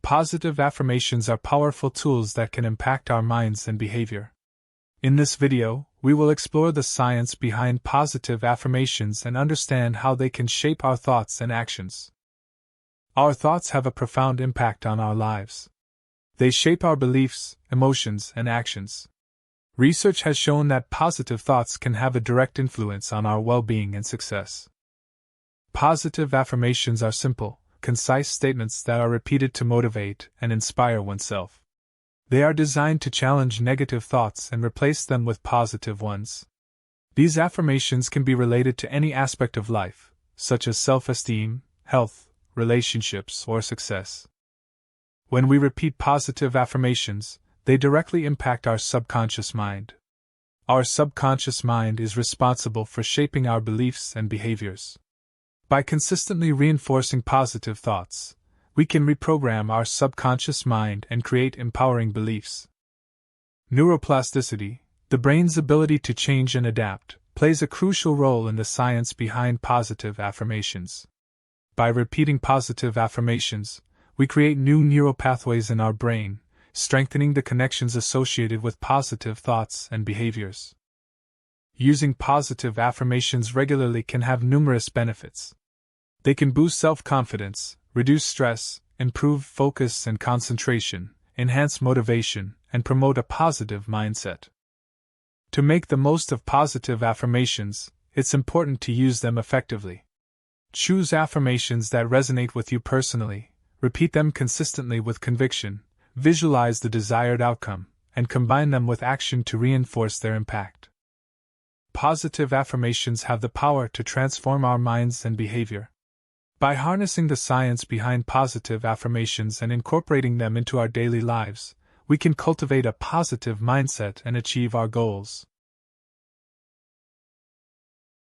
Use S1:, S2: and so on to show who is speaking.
S1: Positive affirmations are powerful tools that can impact our minds and behavior. In this video, we will explore the science behind positive affirmations and understand how they can shape our thoughts and actions. Our thoughts have a profound impact on our lives. They shape our beliefs, emotions, and actions. Research has shown that positive thoughts can have a direct influence on our well-being and success. Positive affirmations are simple, concise statements that are repeated to motivate and inspire oneself. They are designed to challenge negative thoughts and replace them with positive ones. These affirmations can be related to any aspect of life, such as self-esteem, health, relationships, or success. When we repeat positive affirmations, they directly impact our subconscious mind. Our subconscious mind is responsible for shaping our beliefs and behaviors. By consistently reinforcing positive thoughts, we can reprogram our subconscious mind and create empowering beliefs. Neuroplasticity, the brain's ability to change and adapt, plays a crucial role in the science behind positive affirmations. By repeating positive affirmations, we create new neural pathways in our brain, strengthening the connections associated with positive thoughts and behaviors. Using positive affirmations regularly can have numerous benefits. They can boost self-confidence, reduce stress, improve focus and concentration, enhance motivation, and promote a positive mindset. To make the most of positive affirmations, it's important to use them effectively. Choose affirmations that resonate with you personally, repeat them consistently with conviction, visualize the desired outcome, and combine them with action to reinforce their impact. Positive affirmations have the power to transform our minds and behavior. By harnessing the science behind positive affirmations and incorporating them into our daily lives, we can cultivate a positive mindset and achieve our goals.